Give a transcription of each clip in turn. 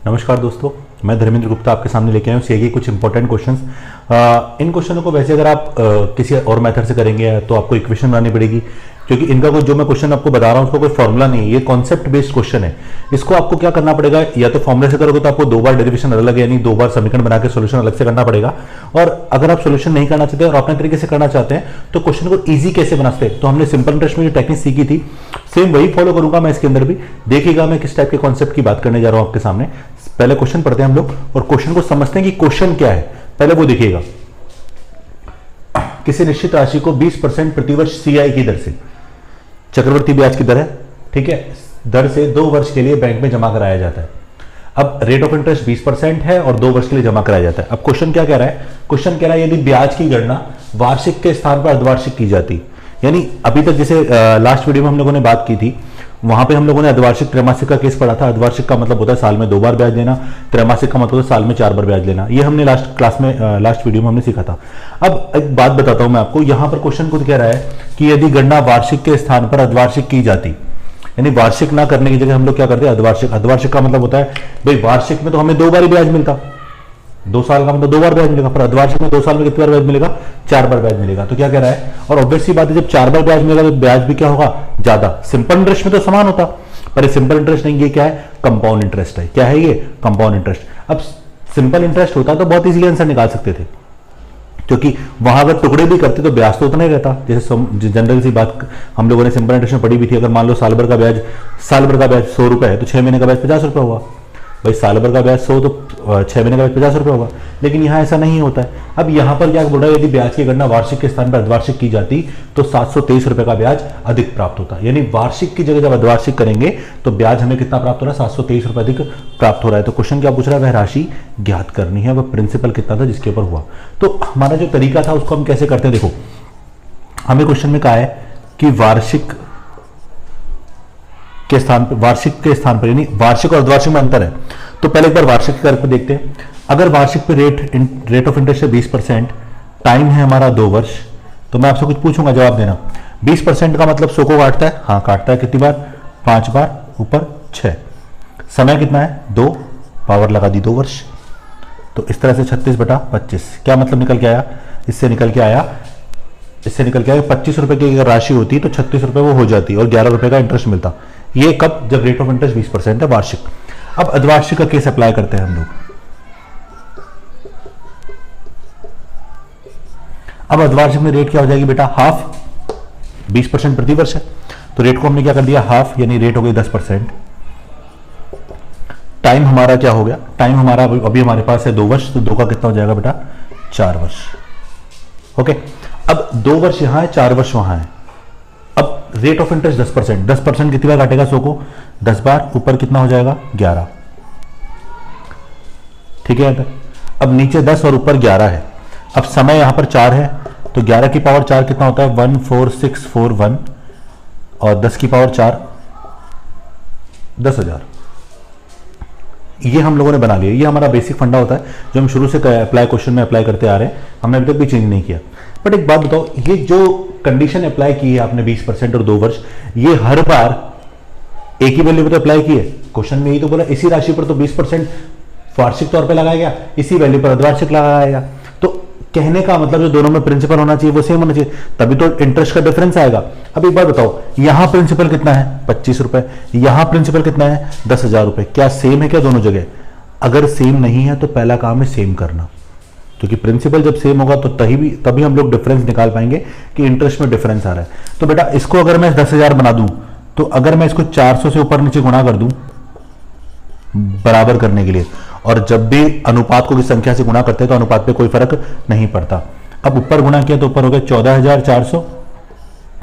नमस्कार दोस्तों, मैं धर्मेंद्र गुप्ता आपके सामने लेके आया हूँ सीए के कुछ इंपॉर्टेंट क्वेश्चंस। इन क्वेश्चनों को वैसे अगर आप किसी और मेथड से करेंगे तो आपको इक्वेशन बनानी पड़ेगी, क्योंकि इनका कोई जो मैं क्वेश्चन आपको बता रहा हूँ उसका कोई फॉर्मूला नहीं है, ये कॉन्सेप्ट बेस्ड क्वेश्चन है। इसको आपको क्या करना पड़ेगा, या तो फॉर्मूले से करोगे तो आपको दो बार डेरिवेशन अलग है, यानी दो बार समीकरण बना के सोल्यूशन अलग से करना पड़ेगा। और अगर आप सोल्यूशन नहीं करना चाहते और अपने तरीके से करना चाहते हैं तो क्वेश्चन को ईजी कैसे बना सकते हैं, तो हमने सिंपल इंटरेस्ट में जो टेक्निक सीखी थी सेम वही फॉलो करूंगा मैं इसके अंदर भी। देखिएगा मैं किस टाइप के कॉन्सेप्ट की बात करने जा रहा हूं आपके सामने। पहले क्वेश्चन पढ़ते हैं हम लोग और क्वेश्चन को समझते हैं कि क्वेश्चन क्या है, पहले वो देखिएगा। किसी निश्चित राशि को 20% प्रतिवर्ष सीआई की दर से, चक्रवर्ती ब्याज की दर है, ठीक है, दर से 2 वर्ष के लिए बैंक में जमा कराया जाता है। अब रेट ऑफ इंटरेस्ट 20% है और 2 वर्ष के लिए जमा कराया जाता है। अब क्वेश्चन क्या कह रहा है, क्वेश्चन कह रहा है यदि ब्याज की गणना वार्षिक के स्थान पर अर्धवार्षिक की जाती, यानी अभी तक जैसे लास्ट वीडियो में हम लोगों ने बात की थी, वहां पे हम लोगों ने अर्धवार्षिक त्रैमासिक का केस पढ़ा था। अर्धवार्षिक का मतलब होता है साल में 2 बार ब्याज लेना, त्रैमासिक का मतलब होता है साल में 4 बार ब्याज लेना। ये हमने लास्ट क्लास में लास्ट वीडियो में हमने सीखा था। अब एक बात बताता हूं मैं आपको, यहां पर क्वेश्चन खुद कह रहा है कि यदि गणना वार्षिक के स्थान पर अर्धवार्षिक की जाती, यानी वार्षिक ना करने की जगह हम लोग क्या करते हैं, अर्धवार्षिक। अर्धवार्षिक का मतलब होता है भाई वार्षिक में तो हमें 2 बार ही ब्याज मिलता, 2 साल का मतलब 2 बार ब्याज मिलेगा, पर अर्धवार्षिक में 2 साल में कितनी बार ब्याज मिलेगा, 4 बार ब्याज मिलेगा। तो क्या कह रहा है, और ऑब्वियस सी बात है जब 4 बार ब्याज मिलेगा तो ब्याज भी क्या होगा, ज्यादा। सिंपल इंटरेस्ट में तो समान होता, पर सिंपल इंटरेस्ट नहीं, ये क्या है, कंपाउंड इंटरेस्ट है। क्या है ये, कंपाउंड इंटरेस्ट। अब सिंपल इंटरेस्ट होता तो बहुत इजीली आंसर निकाल सकते थे, क्योंकि वहां अगर टुकड़े भी करते तो ब्याज तो उतना ही रहता। जैसे जनरल सी बात हम लोगों ने सिंपल इंटरेस्ट में पढ़ी भी थी, अगर मान लो साल भर का ब्याज 100 रुपए है तो 6 महीने का ब्याज 50 रुपए हुआ। भाई साल भर का ब्याज 100 तो 6 महीने का ब्याज 50 रुपए होगा, लेकिन यहाँ ऐसा नहीं होता है। अब यहाँ पर क्या बोल रहा है, यदि ब्याज की गणना वार्षिक के स्थान पर अर्धवार्षिक की जाती तो 723 रुपए का ब्याज अधिक प्राप्त होता। यानी वार्षिक की जगह जब अर्धवार्षिक करेंगे तो ब्याज हमें कितना प्राप्त हो रहा है, 723 रुपए अधिक प्राप्त हो रहा है। तो क्वेश्चन क्या पूछ रहा है, वह राशि ज्ञात करनी है, वह प्रिंसिपल कितना था जिसके ऊपर हुआ। तो हमारा जो तरीका था उसको हम कैसे करते हैं, देखो हमें क्वेश्चन में कहा है कि वार्षिक के स्थान पर, वार्षिक के स्थान पर, यानी वार्षिक और अर्धवार्षिक में अंतर है। तो पहले एक बार वार्षिक के पर देखते हैं। अगर वार्षिक पे रेट ऑफ इंटरेस्ट है 20%, टाइम है हमारा 2 वर्ष, तो मैं आपसे कुछ पूछूंगा, जवाब देना। 20% का मतलब 100 को काटता है, हाँ काटता है, कितनी बार, 5 बार, ऊपर 6। समय कितना है, 2, पावर लगा दी 2 वर्ष। तो इस तरह से 36/25 क्या मतलब निकल के आया, इससे निकल के आया 25 रुपए की अगर राशि होती तो 36 रुपए वो हो जाती और 11 रुपए का इंटरेस्ट मिलता। ये कब, जब रेट ऑफ इंटरेस्ट 20% है वार्षिक। अब अर्धवार्षिक का केस अप्लाई करते हैं हम लोग। अब अर्धवार्षिक में रेट क्या हो जाएगी बेटा, हाफ। 20% प्रति वर्ष है तो रेट को हमने क्या कर दिया, हाफ, यानी रेट हो गई 10%। टाइम हमारा क्या हो गया, टाइम हमारा अभी हमारे पास है 2 वर्ष, तो 2 का कितना हो जाएगा बेटा, 4 वर्ष। ओके, अब 2 वर्ष यहां है, 4 वर्ष वहां है। अब रेट ऑफ इंटरेस्ट 10%, 10% कितनी बार काटेगा 100 को, 10 बार, ऊपर कितना हो जाएगा, 11। ठीक है, अब नीचे 10 और ऊपर 11 है। अब समय यहां पर 4 है तो 11 की पावर 4 कितना होता है, 14641, और 10 की पावर 4 10,000। ये हम लोगों ने बना लिया, ये हमारा बेसिक फंडा होता है जो हम शुरू से अप्लाई क्वेश्चन में अप्लाई करते आ रहे हैं, हमने अभी तक भी चेंज नहीं किया। बट एक बात बताओ, ये जो कंडीशन अप्लाई की है आपने 20% और 2 वर्ष, ये हर बार एक ही वैल्यू पर तो अप्लाई की है। क्वेश्चन में यही तो बोला, इसी राशि पर तो 20% वार्षिक तौर पे लगाया गया, इसी वैल्यू पर अर्धवार्षिक लगाया गया। तो कहने का मतलब जो दोनों में प्रिंसिपल होना चाहिए वो सेम होना चाहिए, तभी तो इंटरेस्ट का डिफरेंस आएगा। अब एक बार बताओ, यहां प्रिंसिपल कितना है, 25 रुपए, यहां प्रिंसिपल कितना है, 10,000 रुपए। क्या सेम है क्या दोनों जगह? अगर सेम नहीं है तो पहला काम है सेम करना, क्योंकि प्रिंसिपल जब सेम होगा तो तभी हम लोग डिफरेंस निकाल पाएंगे कि इंटरेस्ट में डिफरेंस आ रहा है। तो बेटा इसको अगर मैं 10,000 बना दूं, तो अगर मैं इसको 400 से ऊपर नीचे गुणा कर दूं बराबर करने के लिए, और जब भी अनुपात को किस संख्या से गुणा करते हैं तो अनुपात पे कोई फर्क नहीं पड़ता। अब ऊपर गुणा किया तो ऊपर हो गया 14,400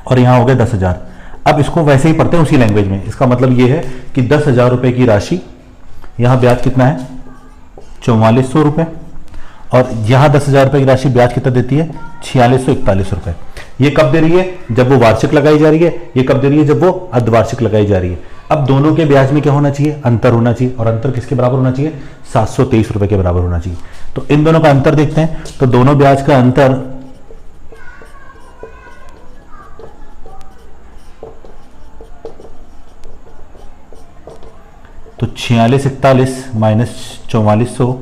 और यहां हो गया 10,000। अब इसको वैसे ही पढ़ते हैं उसी लैंग्वेज में। इसका मतलब यह है कि 10,000 रुपए की राशि, यहां ब्याज कितना है, 4400 रुपए, और यहां 10,000 रुपए की राशि ब्याज कितना देती है, 4641 रुपए। ये कब दे रही है, जब वो वार्षिक लगाई जा रही है। ये कब दे रही है, जब वो अर्धवार्षिक लगाई जा रही है। अब दोनों के ब्याज में क्या होना चाहिए, अंतर होना चाहिए, और अंतर किसके बराबर होना चाहिए, 723 रुपए के बराबर होना चाहिए। तो इन दोनों का अंतर देखते हैं, तो दोनों ब्याज का अंतर तो 4641 माइनस 4400,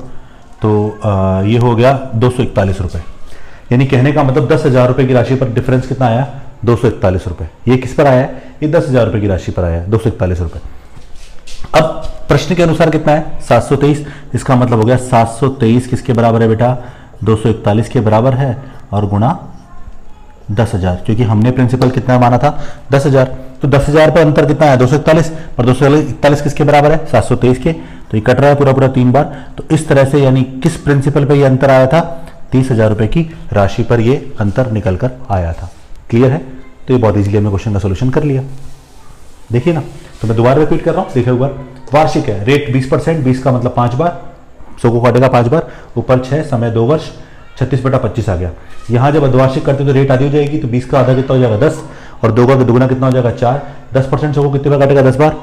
तो ये हो गया 241 रुपये। यानी कहने का मतलब 10,000 रुपये की राशि पर डिफरेंस कितना आया, 241 रुपये। ये किस पर आया है, ये 10,000 रुपये की राशि पर आया है, 241 रुपये। अब प्रश्न के अनुसार कितना है, 723। इसका मतलब हो गया 723 किसके बराबर है बेटा, 241 के बराबर है और गुणा 10,000, क्योंकि हमने प्रिंसिपल कितना माना था, 10,000। तो 10,000 पर अंतर कितना है, 241, और 241 किसके बराबर है, 723 के। तो ये कट रहा है पूरा पूरा 3 बार। तो इस तरह से यानी किस प्रिंसिपल पे ये अंतर आया था, 30,000 रुपए की राशि पर ये अंतर निकल कर आया था। क्लियर है। तो ये बहुत इजीली हमने क्वेश्चन का सोल्यूशन कर लिया। देखिए ना, तो मैं दोबारा रिपीट कर रहा हूँ, देखिए एक बार। वार्षिक है, रेट 20%, 20 का मतलब 5 बार, 100 को काटेगा 5 बार, ऊपर 6, समय 2 वर्ष, 36/25 आ गया। यहाँ जब अर्धवार्षिक करते तो रेट आधी हो जाएगी, तो 20 का आधा कितना हो जाएगा, 10, और 2 का दुगुना कितना हो जाएगा, 4। 10% 100 को कितने बार काटेगा, 10 बार।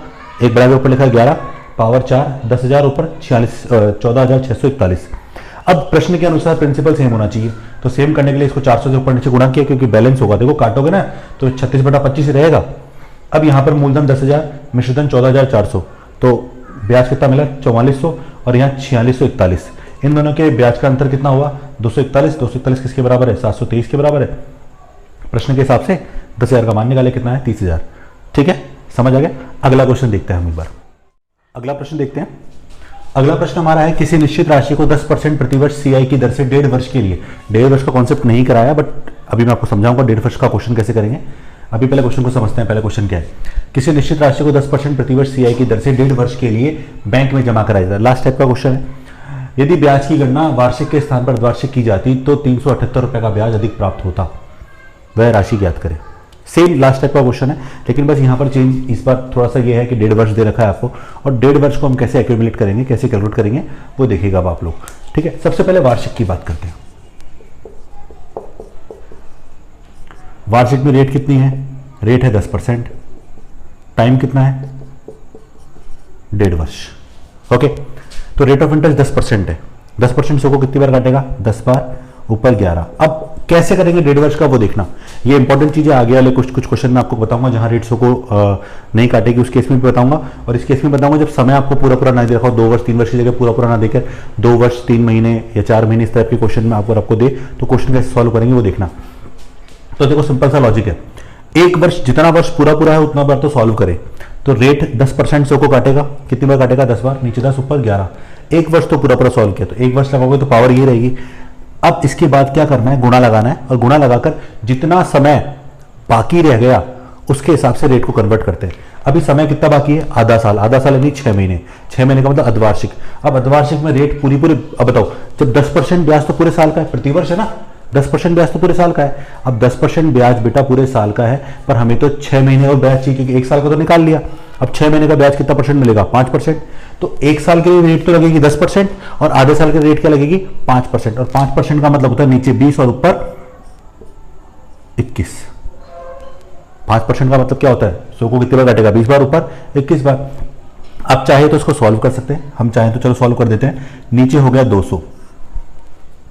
एक बड़ा के ऊपर लिखा है 11 पावर 4, 10,000 ऊपर 14,641। अब प्रश्न के अनुसार प्रिंसिपल सेम होना चाहिए, तो सेम करने के लिए इसको 400 से ऊपर नीचे गुणा किया, क्योंकि बैलेंस होगा। देखो काटोगे ना तो 36/25 रहेगा। अब यहाँ पर मूलधन 10,000, मिश्रधन 14,400, तो ब्याज कितना मिला, 4400, और यहाँ 4641। इन दोनों के ब्याज का अंतर कितना हुआ, 241। 241 किसके बराबर है, 723 के बराबर है। प्रश्न के हिसाब से 10,000 का मान निकाले, कितना है, 30,000। ठीक है, समझ आ गया। अगला क्वेश्चन देखते हैं हम एक बार। अगला प्रश्न देखते हैं। अगला प्रश्न हमारा है, किसी निश्चित राशि को 10% प्रतिवर्ष सीआई की दर से 1.5 वर्ष के लिए, 1.5 वर्ष का कॉन्सेप्ट नहीं कराया, बट अभी मैं आपको समझाऊंगा 1.5 वर्ष का क्वेश्चन कैसे करेंगे। अभी पहले क्वेश्चन को समझते हैं। पहले क्वेश्चन क्या है, किसी निश्चित राशि को 10% प्रतिवर्ष सीआई की दर से 1.5 वर्ष के लिए बैंक में जमा कराया जाता है। लास्ट टाइप का क्वेश्चन है। यदि ब्याज की गणना वार्षिक के स्थान पर अर्धवार्षिक की जाती तो 378 रुपए का ब्याज अधिक प्राप्त होता। वह राशि ज्ञात करें। सेम लास्ट टाइप का क्वेश्चन है, लेकिन बस यहाँ पर चेंज इस बार थोड़ा सा ये है कि 1.5 वर्ष दे रखा है आपको, और 1.5 वर्ष को हम कैसे एक्यूमुलेट करेंगे, कैसे कैलकुलेट करेंगे, वो देखिएगा अब आप लोग। ठीक है, सबसे पहले वार्षिक की बात करते हैं। वार्षिक में रेट कितनी है, रेट है 10%, टाइम कितना है, 1.5 वर्ष। ओके, तो रेट ऑफ इंटरेस्ट 10% है। 10% से को कितनी बार काटेगा, 10 बार, ऊपर 11। अब कैसे करेंगे 1.5 वर्ष का, वो देखना। ये इंपॉर्टेंट चीजें आगे वाले कुछ क्वेश्चन में आपको बताऊंगा, जहां रेट को नहीं काटेगी, उस केस में भी बताऊंगा। और इस केस में बताऊंगा जब समय आपको पूरा पूरा ना दे रखा हो, 2 वर्ष 3 वर्ष की जगह पूरा पूरा ना देकर 2 वर्ष 3 महीने या 4 महीने इस तरह के क्वेश्चन में आपको दे, तो क्वेश्चन कैसे सॉल्व करेंगे वो देखना। तो देखो सिंपल सा लॉजिक है, एक वर्ष जितना वर्ष पूरा पूरा है उतना बार तो सॉल्व करे। तो रेट 10% से को काटेगा, कितनी बार काटेगा, 10 बार, नीचे 10 ऊपर 11। एक वर्ष तो पूरा पूरा सॉल्व किया, तो एक वर्ष लगाओगे तो पावर ये रहेगी। अब इसके बाद क्या करना है, गुणा लगाना है, और गुणा लगाकर जितना समय बाकी रह गया उसके हिसाब से रेट को कन्वर्ट करते हैं। अभी समय कितना बाकी है, आधा साल। आधा साल यानी 6 महीने। 6 महीने का मतलब अर्धवार्षिक। अब अर्धवार्षिक में रेट पूरी अब बताओ, जब 10% ब्याज तो पूरे साल का है, प्रतिवर्ष है ना, 10% ब्याज तो पूरे साल का है। अब 10% ब्याज बेटा पूरे साल का है, पर हमें तो 6 महीने और ब्याज चाहिए, क्योंकि 1 साल का तो निकाल लिया। अब 6 महीने का ब्याज कितना परसेंट मिलेगा, 5%। तो 1 साल के लिए रेट तो लगेगी 10%, और आधे साल के रेट क्या लगेगी, 5%। और 5% का मतलब होता है नीचे 20 और ऊपर 21। 5% का मतलब क्या होता है, 100 को कितनी बार काटेगा, 20 बार, ऊपर 21 बार। अब चाहे तो इसको सॉल्व कर सकते हैं, हम चाहें तो चलो सॉल्व कर देते हैं। नीचे हो गया 200,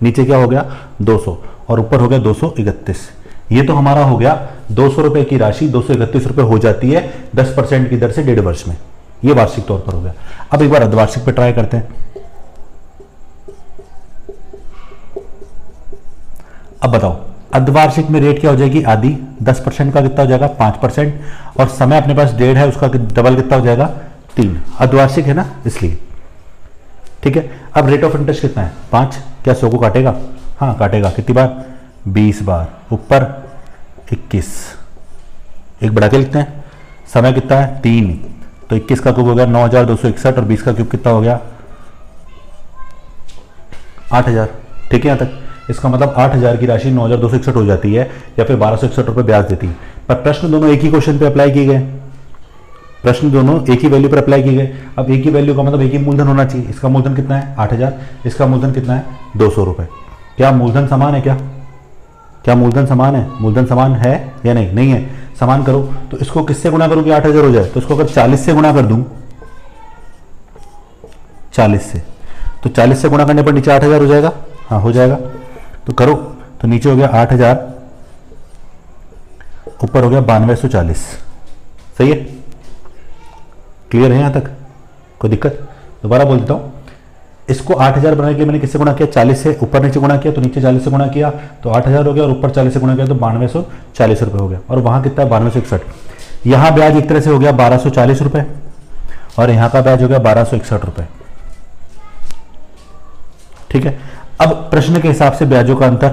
नीचे क्या हो गया 200, और ऊपर हो गया 231। ये तो हमारा हो गया 200 रुपए की राशि 231 रुपए हो जाती है 10% की दर से 1.5 वर्ष में। ये वार्षिक तौर पर हो गया। अब एक बार अर्धवार्षिक पे ट्राई करते हैं। अब बताओ अर्धवार्षिक में रेट क्या हो जाएगी, आधी। 10% का कितना हो जाएगा, 5%, और समय अपने पास 1.5 है, उसका डबल कितना हो जाएगा, 3। अर्धवार्षिक है ना, इसलिए। ठीक है, अब रेट ऑफ इंटरेस्ट कितना है, 5। क्या 100 को काटेगा, हाँ काटेगा। कितनी बार, 20 बार, ऊपर 21। एक बढ़ा के लिखते हैं, समय कितना है, 3। तो 21 का क्यूब हो गया 9,261, और 20 का क्यूब कितना हो गया, 8,000। ठीक है, यहां तक। इसका मतलब 8,000 की राशि 9,261 हो जाती है, या फिर 1,261 रुपए ब्याज देती है। पर प्रश्न दोनों एक ही क्वेश्चन पे अप्लाई किए गए, प्रश्न दोनों एक ही वैल्यू पर अप्लाई किए गए। अब एक ही वैल्यू का मतलब एक ही मूलधन होना चाहिए। इसका मूलधन कितना है, 8,000। इसका मूलधन कितना है, 200 रुपए। क्या मूलधन समान है, क्या मूलधन समान है, मूलधन समान है या नहीं, नहीं है। समान करो तो इसको किससे गुणा करूं कि 8,000 हो जाए, तो इसको अगर 40 से गुणा कर दूं, 40 से, तो 40 से गुणा करने पर नीचे 8,000 हो जाएगा, हाँ हो जाएगा। तो करो, तो नीचे हो गया 8,000, ऊपर हो गया 9240। सही है, क्लियर है यहां तक, कोई दिक्कत? दोबारा बोल देता हूँ, इसको 8000 बनाने के लिए मैंने किससे गुणा किया? 40 से। ऊपर नीचे गुणा किया तो नीचे 40 से गुणा किया तो 8000 हो गया, और ऊपर 40 से गुणा किया तो 9240 रुपये हो गया। और वहाँ कितना है? 9261। यहाँ ब्याज एक तरह से हो गया 1240 रुपये, और यहाँ का ब्याज हो गया 1261 रुपये। ठीक है। अब प्रश्न के हिसाब से ब्याजों का अंतर,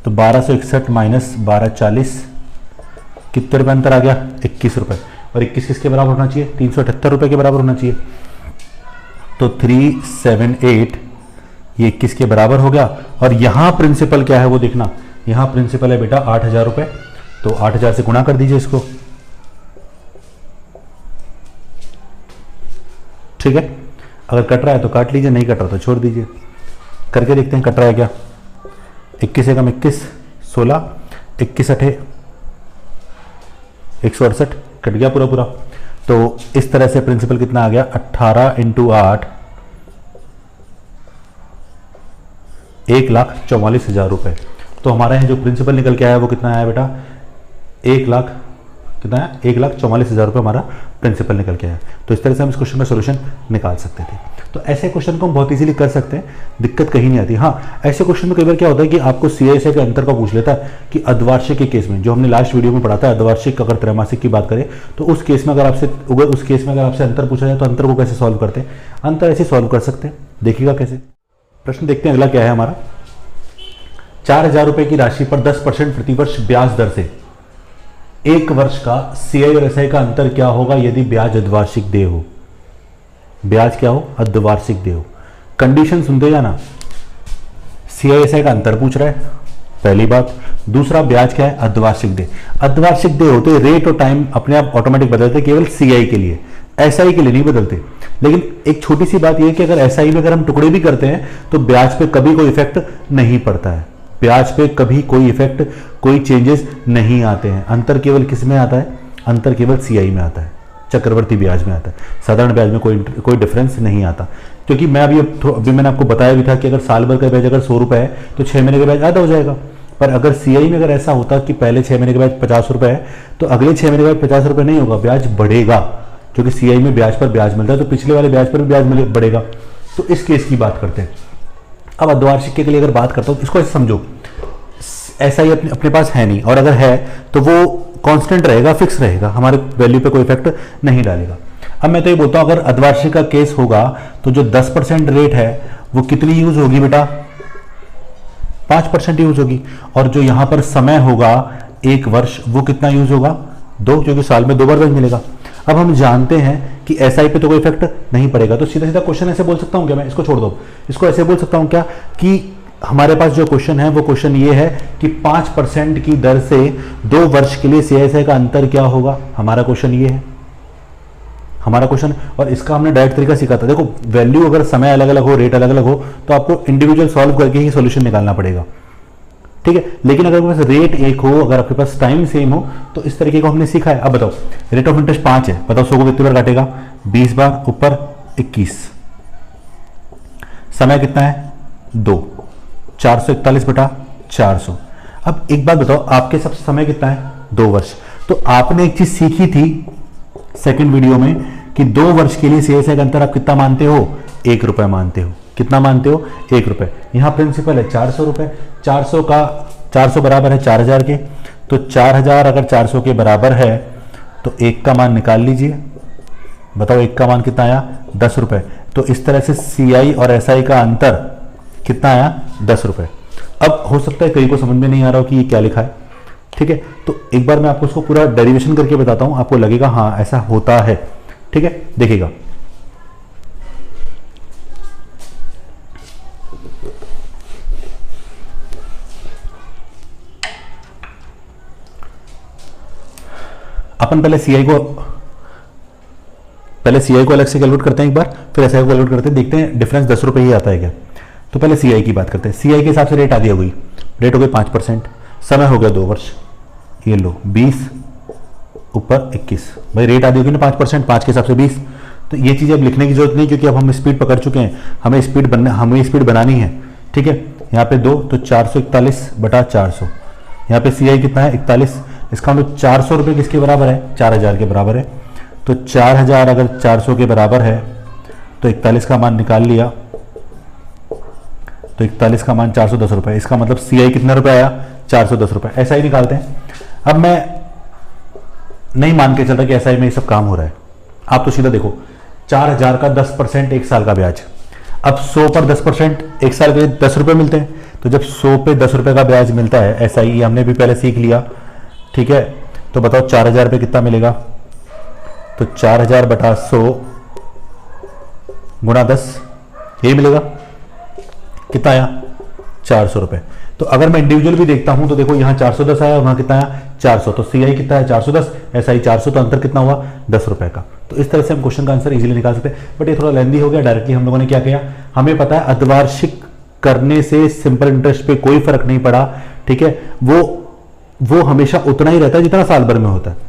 तो 1261 माइनस 1240, कितने रुपए अंतर आ गया? 21 रुपए। और 21 किसके बराबर होना चाहिए? 378 रुपए के बराबर होना चाहिए। तो 378 ये 21 के बराबर हो गया। और यहां प्रिंसिपल क्या है वो देखना, यहां प्रिंसिपल है बेटा 8000 रुपए, तो 8000 से गुणा कर दीजिए इसको। ठीक है, अगर कट रहा है तो काट लीजिए, नहीं कट रहा तो छोड़ दीजिए। करके देखते हैं कट रहा है क्या। 21 एकम 21, 16, 21 अठे 168, कट गया पूरा पूरा। तो इस तरह से प्रिंसिपल कितना आ गया? 18 × 8, 1,44,000 रुपए। तो हमारे यहाँ जो प्रिंसिपल निकल के आया वो कितना आया बेटा? 1 लाख, कितना है? 1,44,000 रुपये हमारा प्रिंसिपल निकल के आया। तो इस तरह से हम इस क्वेश्चन का सोल्यूशन निकाल सकते थे। तो ऐसे क्वेश्चन को हम बहुत इजीली कर सकते हैं, दिक्कत कहीं नहीं आती। हाँ, ऐसे क्वेश्चन में कई बार क्या होता है कि आपको सीआईएसआई के अंतर का पूछ लेता है कि अर्धवार्षिक के केस में, जो हमने लास्ट वीडियो में पढ़ा था, अर्धवार्षिक अगर त्रैमासिक की बात करें तो उस केस में अगर आपसे अंतर पूछा जाए तो अंतर को कैसे सॉल्व करते हैं? अंतर ऐसे सॉल्व कर सकते हैं, देखिएगा कैसे। प्रश्न देखते हैं अगला क्या है हमारा। 4000 रुपए की राशि पर 10% प्रतिवर्ष ब्याज दर से 1 वर्ष का सीआई और एसआई का अंतर क्या होगा यदि ब्याज अर्धवार्षिक देय हो? ब्याज क्या हो? अर्धवार्षिक देय हो। कंडीशन सुनते जाना, सीआई एसआई का अंतर पूछ रहा है, पहली बात। दूसरा, ब्याज क्या है? अर्धवार्षिक देय। अर्धवार्षिक देय होते रेट और टाइम अपने आप ऑटोमेटिक बदलते, केवल सीआई के लिए, एसआई के लिए नहीं बदलते। लेकिन एक छोटी सी बात यह कि अगर एसआई में अगर हम टुकड़े भी करते हैं तो ब्याज पे कभी कोई इफेक्ट नहीं पड़ता है, ब्याज पे कभी कोई इफेक्ट, कोई चेंजेस नहीं आते हैं। अंतर केवल किस में आता है? अंतर केवल सीआई में आता है, चक्रवर्ती ब्याज में आता है। साधारण ब्याज में कोई डिफरेंस नहीं आता। क्योंकि मैं अभी मैंने आपको बताया भी था कि अगर साल भर का ब्याज अगर 100 रुपए है तो 6 महीने का ब्याज आधा हो जाएगा। पर अगर सीआई में अगर ऐसा होता कि पहले 6 महीने के ब्याज 50 रुपए है तो अगले 6 महीने के बाद 50 रुपए नहीं होगा, ब्याज बढ़ेगा। क्योंकि सीआई में ब्याज पर ब्याज मिलता है तो पिछले वाले ब्याज पर भी ब्याज बढ़ेगा। तो इस केस की बात करते हैं। अब अर्धवार्षिक के लिए अगर बात करता हूं, इसको ऐसे समझो, एसआई अपने पास है नहीं, और अगर है तो वो कांस्टेंट रहेगा, फिक्स रहेगा, हमारे वैल्यू पे कोई इफेक्ट नहीं डालेगा। अब मैं तो ये बोलता हूं अगर अर्धवार्षिक का केस होगा तो जो 10% रेट है वो कितनी यूज होगी बेटा? 5% यूज होगी। और जो यहां पर समय होगा 1 वर्ष, वो कितना यूज होगा? 2, क्योंकि साल में 2 बार ब्याज मिलेगा। अब हम जानते हैं कि एसआई पे तो कोई इफेक्ट नहीं पड़ेगा, तो सीधा सीधा क्वेश्चन ऐसे बोल सकता हूं क्या मैं? इसको छोड़ दो, इसको ऐसे बोल सकता हूं क्या कि हमारे पास जो क्वेश्चन है वो क्वेश्चन ये है कि 5% की दर से 2 वर्ष के लिए सीआईएसआई का अंतर क्या होगा? हमारा क्वेश्चन ये है, हमारा क्वेश्चन। और इसका हमने डायरेक्ट तरीका सीखा था। देखो, वैल्यू अगर समय अलग अलग हो, रेट अलग अलग हो, तो आपको इंडिविजुअल सॉल्व करके ही सॉल्यूशन निकालना पड़ेगा, ठीक है। लेकिन अगर आपके पास रेट एक हो, अगर आपके पास टाइम सेम हो, तो इस तरीके को हमने सीखा है। अब बताओ, रेट ऑफ इंटरेस्ट 5 है, बताओ 100 को कितनी बार काटेगा? 20 बार, ऊपर 21। समय कितना है? 2, 441 बटा 400। अब एक बात बताओ, आपके सब समय कितना है? 2 वर्ष। तो आपने एक चीज सीखी थी सेकंड वीडियो में कि 2 वर्ष के लिए सीआईएसआई का अंतर आप कितना मानते हो? 1 रुपए मानते हो। कितना मानते हो? 1 रुपए। यहां प्रिंसिपल है 400 रुपए, 400 बराबर है 4000 के, तो 4000 अगर 400 के बराबर है तो 1 का मान निकाल लीजिए। बताओ 1 का मान कितना आया? 10 रुपए। तो इस तरह से सीआई और एसआई का अंतर कितना आया? 10 रुपए। अब हो सकता है कई को समझ में नहीं आ रहा हो कि ये क्या लिखा है, ठीक है। तो एक बार मैं आपको उसको पूरा डेरिवेशन करके बताता हूं, आपको लगेगा हाँ ऐसा होता है, ठीक है। देखिएगा, अपन पहले सीआई को अलग से कैलकुलेट करते हैं एक बार, फिर एसआई को कैलकुलेट करते हैं, देखते हैं डिफरेंस 10 रुपए ही आता है क्या। तो पहले सीआई की बात करते हैं। सीआई के हिसाब से रेट आधी हो गई, रेट हो गई 5%, समय हो गया 2 वर्ष, ये लो 20 ऊपर 21। भाई रेट आधी होगी ना 5%, 5 के हिसाब से 20। तो ये चीज़ अब लिखने की जरूरत नहीं, क्योंकि अब हम स्पीड पकड़ चुके हैं, हमें स्पीड बनानी है, ठीक है। यहाँ पे 2 तो 441 बटा 400। यहाँ पे सीआई कितना है? 41। इसका मतलब 400 रुपये किसके बराबर है, 4000 के बराबर है। तो 4000 अगर 400 के बराबर है तो 41 का मान निकाल लिया, तो 41 का मान 410 रुपये। इसका मतलब CI कितना रुपये आया, 410 रुपये। ऐसा ही निकालते हैं। अब मैं नहीं मान के चल रहा कि SI में ये सब काम हो रहा है, आप तो सीधा देखो 4000 का 10% एक साल का ब्याज। अब 100 पर 10% एक साल के 10 रुपये मिलते हैं, तो जब 100 पे 10 रुपये का ब्याज मिलता है SI, हमने भी पहले सीख लिया, ठीक है। तो बताओ 4000 पे कितना मिलेगा, तो 4000 बटा 100 गुणा 10, यही मिलेगा। कितना आया, 400 रुपये। तो अगर मैं इंडिविजुअल भी देखता हूं तो देखो यहां 410 आया, वहां कितना आया, 400। तो CI कितना है, 410, SI 400, तो अंतर कितना हुआ, 10 रुपए का। तो इस तरह से हम क्वेश्चन का आंसर इजीली निकाल सकते हैं। बट ये थोड़ा लेंदी हो गया। डायरेक्टली हम लोगों ने क्या किया, हमें पता है अर्धवार्षिक करने से सिंपल इंटरेस्ट पे कोई फर्क नहीं पड़ा, ठीक है। वो हमेशा उतना ही रहता है जितना साल भर में होता है।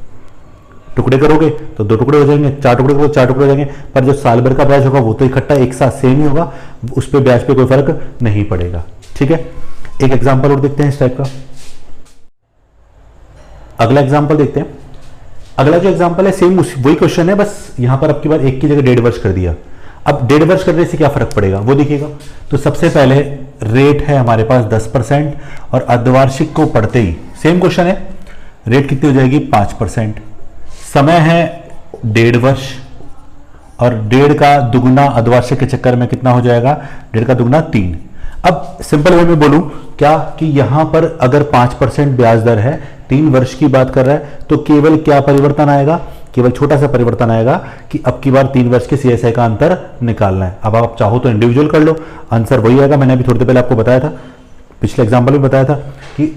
टुकड़े करोगे तो 2 टुकड़े हो जाएंगे, 4 टुकड़े करोगे 4 टुकड़े हो जाएंगे, पर जो साल भर का ब्याज होगा वो तो इकट्ठा एक साथ सेम ही होगा, उस पर ब्याज पे कोई फर्क नहीं पड़ेगा, ठीक है। एक एग्जांपल और देखते हैं इस टाइप का। अगला एग्जांपल देखते हैं। अगला जो एग्जांपल है सेम वही क्वेश्चन है, बस यहां पर अब की बार 1 की जगह 1.5 वर्ष कर दिया। अब 1.5 वर्ष करने से क्या फर्क पड़ेगा वो देखिएगा। तो सबसे पहले रेट है हमारे पास 10% और अर्धवार्षिक को पढ़ते ही सेम क्वेश्चन है, रेट कितनी हो जाएगी 5%। समय है 1.5 वर्ष और 1.5 का दुगुना अर्धवार्षिक के चक्कर में कितना हो जाएगा, 1.5 का दुगुना 3। अब सिंपल वे में बोलूं क्या कि यहां पर अगर 5% ब्याज दर है, 3 वर्ष की बात कर रहा है, तो केवल क्या परिवर्तन आएगा, केवल छोटा सा परिवर्तन आएगा कि अब की बार 3 वर्ष के CSI का अंतर निकालना है। अब आप चाहो तो इंडिविजुअल कर लो, आंसर वही आएगा। मैंने अभी थोड़ी देर पहले आपको बताया था, पिछले एग्जाम्पल में बताया था कि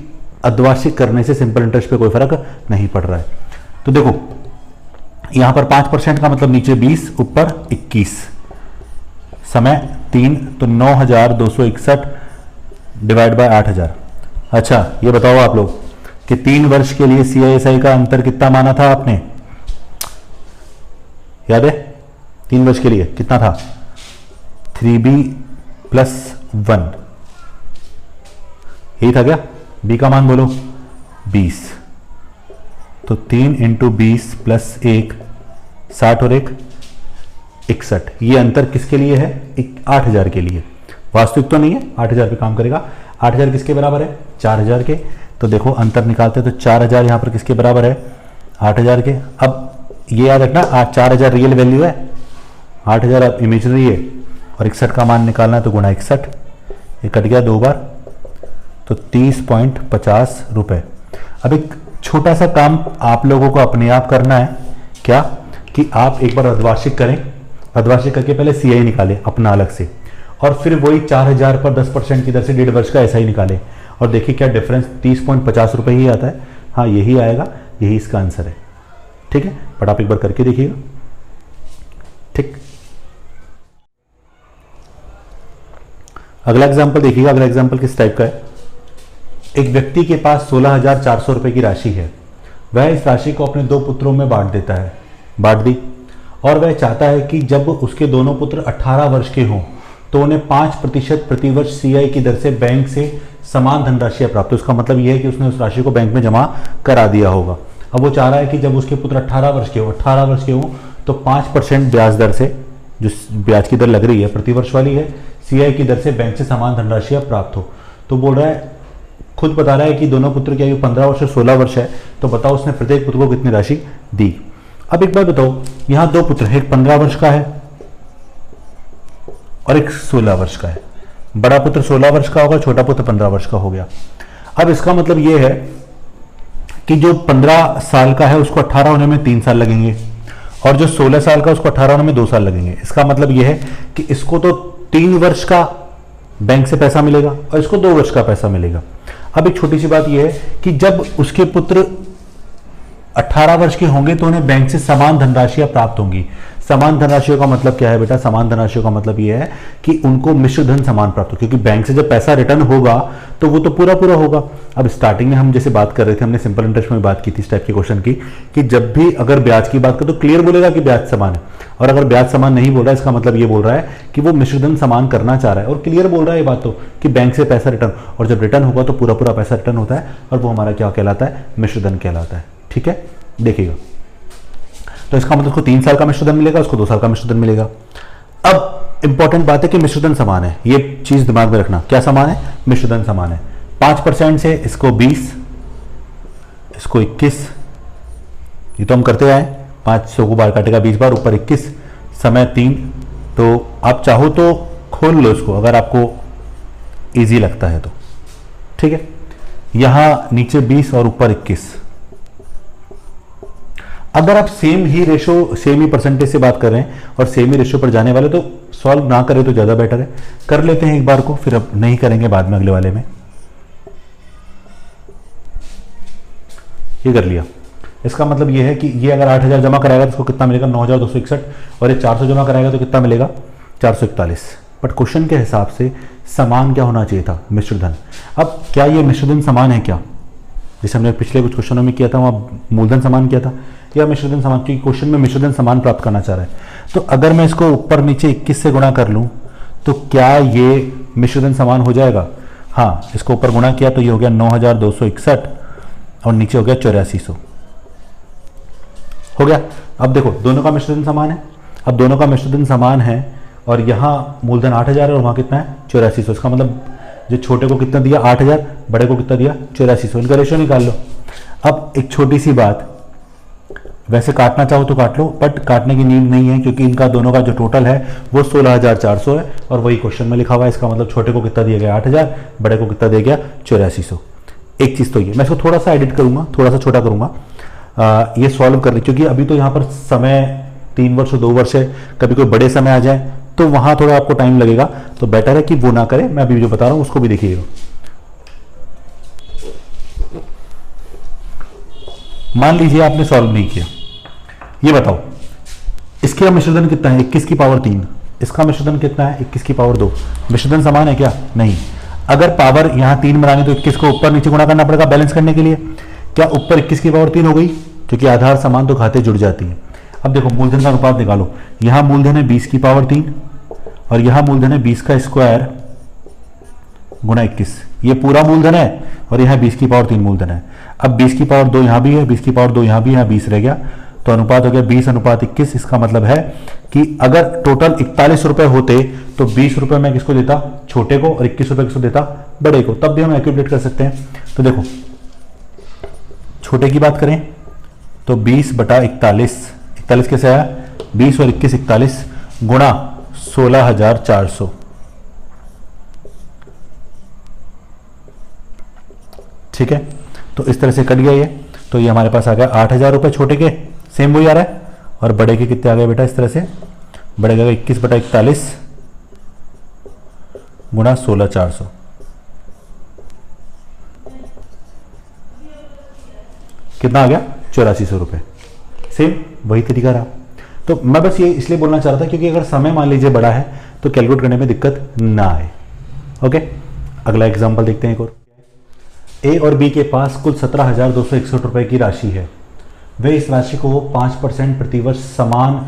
अर्धवार्षिक करने से सिंपल इंटरेस्ट पे कोई फर्क नहीं पड़ रहा है। तो देखो यहां पर 5% का मतलब नीचे 20 ऊपर 21, समय 3, तो 9261 डिवाइड बाय 8000। अच्छा ये बताओ आप लोग कि 3 वर्ष के लिए CISI का अंतर कितना माना था आपने, याद है? 3 वर्ष के लिए कितना था, 3B + 1, यही था क्या? B का मान बोलो 20, तो 3 × 20 + 1 60 और 1 61। ये अंतर किसके लिए है, 8000 के लिए। वास्तविक तो नहीं है, 8000 पे काम करेगा। 8000 किसके बराबर है, 4000 के। तो देखो अंतर निकालते हैं, तो 4000 यहां पर किसके बराबर है, 8000 के। अब ये याद रखना 4000 रियल वैल्यू है, 8000 अब इमेजिनरी है, और 61 का मान निकालना है तो गुणा 61, ये कट गया 2 बार, तो 30.50 रुपए। अब एक छोटा सा काम आप लोगों को अपने आप करना है, क्या कि आप एक बार अर्धवार्षिक करें, अर्धवार्षिक करके पहले CI निकालें अपना अलग से, और फिर वही 4000 पर 10% की दर से 1.5 वर्ष का SI निकालें, और देखिए क्या डिफरेंस 30.50 रुपए ही आता है। हाँ यही आएगा, यही इसका आंसर है, ठीक है। बट आप एक बार करके देखिएगा, ठीक। अगला एग्जांपल देखिएगा। अगला एग्जांपल किस टाइप का है, एक व्यक्ति के पास 16,400 रुपए की राशि है, वह इस राशि को अपने 2 पुत्रों में बांट देता है, बांट दी, और वह चाहता है कि जब उसके दोनों पुत्र 18 वर्ष के हों तो उन्हें 5% प्रतिवर्ष CI की दर से बैंक से समान धनराशियां प्राप्त हो। उसका मतलब यह है कि उसने उस राशि को बैंक में जमा करा दिया होगा। अब वो चाह रहा है कि जब उसके पुत्र 18 वर्ष के हों तो 5% ब्याज दर से, जो ब्याज की दर लग रही है प्रतिवर्ष वाली है, CI की दर से बैंक से समान धनराशियां प्राप्त हो। तो बोल रहा है, खुद बता रहा है कि दोनों पुत्र की आयु 15 वर्ष और 16 वर्ष है, तो बताओ उसने प्रत्येक पुत्र को कितनी राशि दी। अब एक बात बताओ, यहां 2 पुत्र हैं, एक 15 वर्ष का है और एक 16 वर्ष का है। बड़ा पुत्र 16 वर्ष का होगा, छोटा पुत्र 15 वर्ष का हो गया। अब इसका मतलब यह है कि जो 15 साल का है उसको 18 होने में 3 साल लगेंगे, और जो 16 साल का उसको 18 होने में 2 साल लगेंगे। इसका मतलब यह है कि इसको तो 3 वर्ष का बैंक से पैसा मिलेगा और इसको 2 वर्ष का पैसा मिलेगा। अब एक छोटी सी बात यह है कि जब उसके पुत्र 18 वर्ष के होंगे तो उन्हें बैंक से समान धनराशियां प्राप्त होंगी। समान धनराशियों का मतलब क्या है बेटा, समान धनराशियों का मतलब यह है कि उनको मिश्र धन समान प्राप्त हो, क्योंकि बैंक से जब पैसा रिटर्न होगा तो वो तो पूरा पूरा होगा। अब स्टार्टिंग में हम जैसे बात कर रहे थे, हमने सिंपल इंटरेस्ट में बात की थी इस टाइप के क्वेश्चन की, कि जब भी अगर ब्याज की बात करें तो क्लियर बोलेगा कि ब्याज समान है, और अगर ब्याज समान नहीं बोल रहा है, इसका मतलब ये बोल रहा है कि वो मिश्रधन समान करना चाह रहा है, और क्लियर बोल रहा है ये बात तो कि बैंक से पैसा रिटर्न, और जब रिटर्न होगा तो पूरा पूरा पैसा रिटर्न होता है, और वो हमारा क्या कहलाता है, मिश्रधन कहलाता है। ठीक है, देखिएगा, तो इसका मतलब उसको 3 साल का मिश्रधन मिलेगा, उसको 2 साल का मिश्रधन मिलेगा। अब इंपॉर्टेंट बात है कि मिश्रधन समान है, ये चीज दिमाग में रखना, क्या समान है, मिश्रधन समान है। 5% से इसको 20, इसको 21, ये तो हम करते आए, 500 को बार काटेगा 20 बार, ऊपर 21, समय 3, तो आप चाहो तो खोल लो इसको अगर आपको इजी लगता है तो। ठीक है, यहां नीचे 20 और ऊपर 21। अगर आप सेम ही रेशो, सेम ही परसेंटेज से बात कर रहे हैं और सेम ही रेशो पर जाने वाले, तो सॉल्व ना करें तो ज्यादा बेटर है। कर लेते हैं एक बार को, फिर अब नहीं करेंगे बाद में अगले वाले में। ये कर लिया, इसका मतलब ये है कि ये अगर 8000 जमा कराएगा तो उसको कितना मिलेगा, 9261, और ये 400 जमा कराएगा तो कितना मिलेगा, 441। बट क्वेश्चन के हिसाब से समान क्या होना चाहिए था, मिश्रधन। अब क्या ये मिश्रधन समान है क्या, जैसे हमने पिछले कुछ क्वेश्चनों में किया था, वहाँ मूलधन समान किया था, या मिश्रधन समान, क्योंकि क्वेश्चन में मिश्रधन समान प्राप्त करना चाह रहा है। तो अगर मैं इसको ऊपर नीचे 21 से गुणा कर लूँ तो क्या ये मिश्रधन समान हो जाएगा, हाँ, इसको ऊपर गुणा किया तो ये हो गया 9261 और नीचे हो गया 8400, हो गया। अब देखो दोनों का मिश्रधन समान है, अब दोनों का मिश्रधन समान है और यहाँ मूलधन 8000 है और वहाँ कितना है, 8400। इसका मतलब जो छोटे को कितना दिया 8000, बड़े को कितना दिया 8400, इनका रेशियो निकाल लो। अब एक छोटी सी बात, वैसे काटना चाहो तो काट लो, बट काटने की नीड नहीं है क्योंकि इनका दोनों का जो टोटल है वो 16400 है और वही क्वेश्चन में लिखा हुआ है। इसका मतलब छोटे को कितना दिया गया 8000, बड़े को कितना दिया गया 8400। एक चीज़ तो ये, मैं इसको थोड़ा सा एडिट करूंगा, थोड़ा सा छोटा करूंगा ये सॉल्व करने, क्योंकि अभी तो यहाँ पर समय 3 वर्ष और 2 वर्ष है, कभी कोई बड़े समय आ जाए तो वहां थोड़ा आपको टाइम लगेगा, तो बेटर है कि वो ना करें। मैं अभी जो बता रहा हूं उसको भी देखिएगा। मान लीजिए आपने सॉल्व नहीं किया, ये बताओ इसका मिश्रधन कितना है, 21 की पावर 3, इसका मिश्रधन कितना है 21 की पावर 2। मिश्रधन समान है क्या, नहीं। अगर पावर यहां 3 बनानी तो 21 को ऊपर नीचे गुणा करना पड़ेगा बैलेंस करने के लिए। क्या ऊपर 21 की पावर 3 हो गई, क्योंकि आधार समान तो खाते जुड़ जाती है। अब देखो मूलधन का अनुपात निकालो, यहां मूलधन है 20 की पावर 3 और यहां मूलधन है 20 का स्क्वायर गुणा 21, ये पूरा मूलधन है और यहां 20 की पावर 3 मूलधन है। अब 20 की पावर 2 यहां भी है, 20 की पावर 2 यहां भी है, 20 रह गया, तो अनुपात हो गया 20:21। इसका मतलब है कि अगर टोटल 41 रुपए होते तो 20 रुपए मैं किसको देता, छोटे को, और 21 रुपए किसको देता, बड़े को। तब भी हम एक्यूमुलेट कर सकते हैं। तो देखो छोटे की बात करें तो 20/41, 41 कैसे आया, 20 और 21 41 गुणा 16400, ठीक है। तो इस तरह से कट गया ये, तो ये हमारे पास आ गया 8000 रुपए छोटे के, सेम वही आ रहा है, और बड़े के कितने आ गए बेटा, इस तरह से बड़े का 21/41 गुणा 16400, कितना आ गया 8400 रुपए। सेम वही तरीका रहा। तो मैं बस ये इसलिए बोलना चाह रहा था क्योंकि अगर समय मान लीजिए बड़ा है तो कैलकुलेट करने में दिक्कत ना आए। ओके, अगला एग्जांपल देखते हैं एक और। ए और बी के पास कुल 17,261 रुपए की राशि है। वे इस राशि को 5% प्रतिवर्ष समान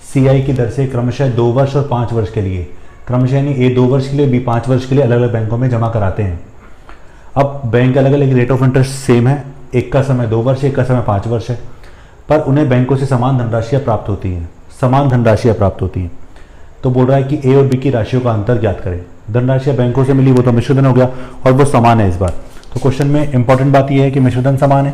CI की दर से क्रमशः 2 वर्ष और 5 वर्ष के लिए, क्रमशः यानी ए 2 वर्ष के लिए, बी 5 वर्ष के लिए अलग अलग बैंकों में जमा कराते हैं। अब बैंक अलग अलग, रेट ऑफ इंटरेस्ट सेम है, एक का समय 2 वर्ष, एक का समय 5 वर्ष है, पर उन्हें बैंकों से समान धनराशियाँ प्राप्त होती हैं, समान धनराशियाँ प्राप्त होती हैं। तो बोल रहा है कि ए और बी की राशियों का अंतर ज्ञात करें। धनराशियाँ बैंकों से मिली वो तो मिश्रधन हो गया और वो समान है इस बार। तो क्वेश्चन में इंपॉर्टेंट बात यह है कि मिश्रधन समान है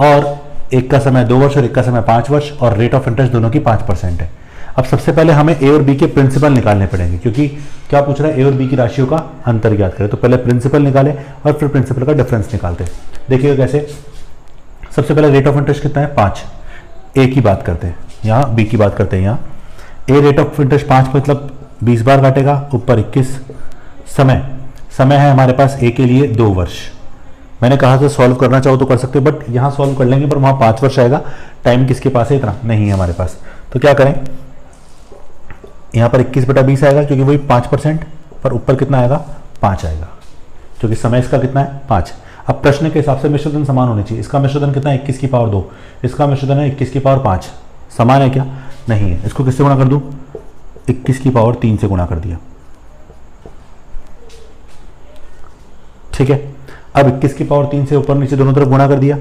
और एक का समय 2 वर्ष और एक का समय 5 वर्ष और रेट ऑफ इंटरेस्ट दोनों की 5% है। अब सबसे पहले हमें ए और बी के प्रिंसिपल निकालने पड़ेंगे, क्योंकि क्या पूछ रहा है, ए और बी की राशियों का अंतर ज्ञात करें। तो पहले प्रिंसिपल निकाले और फिर प्रिंसिपल का डिफरेंस निकालते हैं। देखिएगा कैसे। सबसे पहले रेट ऑफ इंटरेस्ट कितना है 5, ए की बात करते हैं, यहाँ बी की बात करते हैं। यहाँ ए रेट ऑफ इंटरेस्ट 5 मतलब 20 बार काटेगा, ऊपर 21। समय है हमारे पास ए के लिए 2 वर्ष। मैंने कहा था सॉल्व करना चाहो तो कर सकते हो, बट यहाँ सॉल्व कर लेंगे, पर वहाँ 5 वर्ष आएगा। टाइम किसके पास है, इतना नहीं है हमारे पास। तो क्या करें, यहाँ पर 21/20 आएगा क्योंकि वही 5%, पर ऊपर कितना आएगा 5 आएगा, क्योंकि समय इसका कितना है 5। अब प्रश्न के हिसाब से मिश्रधन समान होनी चाहिए। इसका मिश्रधन कितना है 21 की पावर 2, इसका मिश्रधन है 21 की पावर 5। समान है क्या, नहीं है। इसको किससे गुणा कर दूं? 21 की पावर 3 से गुणा कर दिया। ठीक है, अब 21 की पावर 3 से ऊपर नीचे दोनों तरफ गुणा कर दिया।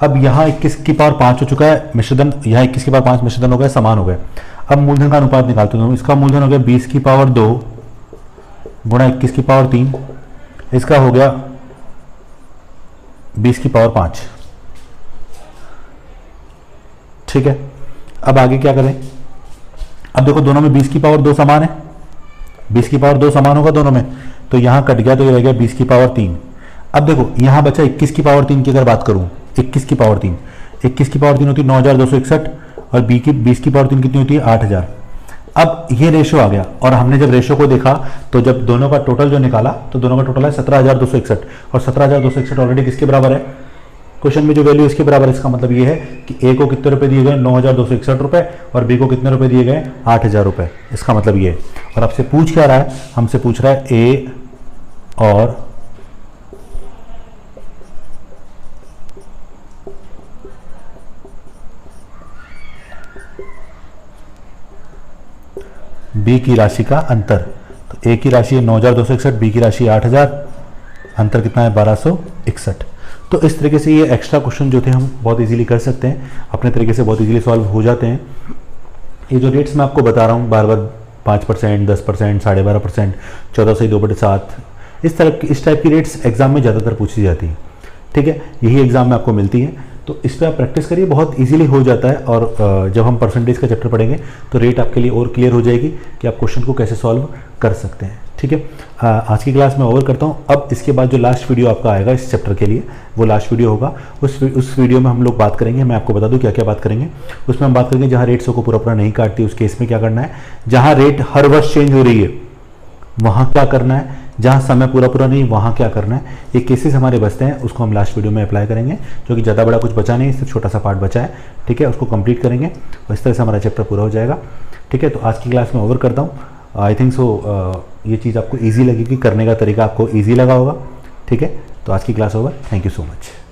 अब यहाँ 21 की पावर 5 हो चुका है मिश्रधन, यहाँ 21 की पावर 5 मिश्रधन हो गया, समान हो गए। अब मूलधन का अनुपात निकालते हूँ। इसका मूलधन हो गया 20 की पावर 2 गुणा 21 की पावर 3, इसका हो गया 20 की पावर 5। ठीक है, अब आगे क्या करें? अब देखो दोनों में 20 की पावर 2 समान है, 20 की पावर 2 समान होगा दोनों में, तो यहां कट गया तो ये रह गया 20 की पावर 3। अब देखो यहां बचा 21 की पावर 3 की अगर बात करूं, 21 की पावर 3, 21 की पावर 3 होती है 9261 और 20 की पावर 3 कितनी होती है 8000। अब ये रेशो आ गया और हमने जब रेशो को देखा तो जब दोनों का टोटल जो निकाला तो दोनों का टोटल है 17261 और 17261 ऑलरेडी किसके बराबर है? क्वेश्चन में जो वैल्यू इसके बराबर है। इसका मतलब ये है कि ए को कितने रुपए दिए गए 9261 रुपए और बी को कितने रुपए दिए गए 8000 रुपए। इसका मतलब ये है। और आपसे पूछ क्या रहा है? हमसे पूछ रहा है ए और बी की राशि का अंतर। तो ए की राशि है 9261, बी की राशि 8000, अंतर कितना है 1261। तो इस तरीके से ये एक्स्ट्रा क्वेश्चन जो थे हम बहुत इजीली कर सकते हैं, अपने तरीके से बहुत इजीली सॉल्व हो जाते हैं। ये जो रेट्स मैं आपको बता रहा हूँ बार बार 5%, 10%, 12.5%, 14 से 2/7, इस टाइप की रेट्स एग्जाम में ज़्यादातर पूछी जाती है। ठीक है, यही एग्जाम में आपको मिलती है। तो इस पर आप प्रैक्टिस करिए, बहुत इजीली हो जाता है। और जब हम परसेंटेज का चैप्टर पढ़ेंगे तो रेट आपके लिए और क्लियर हो जाएगी कि आप क्वेश्चन को कैसे सॉल्व कर सकते हैं। ठीक है, आज की क्लास में ओवर करता हूँ। अब इसके बाद जो लास्ट वीडियो आपका आएगा इस चैप्टर के लिए, वो लास्ट वीडियो होगा। उस वीडियो में हम लोग बात करेंगे, मैं आपको बता दूं क्या क्या बात करेंगे। उसमें हम बात करेंगे जहाँ रेट्स को पूरा नहीं काटती उस केस में क्या करना है, जहाँ रेट हर वर्ष चेंज हो रही है वहाँ क्या करना है, जहाँ समय पूरा नहीं वहाँ क्या करना है। ये केसेस हमारे बचते हैं, उसको हम लास्ट वीडियो में अप्लाई करेंगे, जो कि ज़्यादा बड़ा कुछ बचा नहीं, सिर्फ छोटा सा पार्ट बचा है। ठीक है, उसको कंप्लीट करेंगे और इस तरह से हमारा चैप्टर पूरा हो जाएगा। ठीक है, तो आज की क्लास में ओवर करता हूँ। आई थिंक सो ये चीज़ आपको ईजी लगेगी, करने का तरीका आपको ईजी लगा होगा। ठीक है, तो आज की class over. Thank you so much.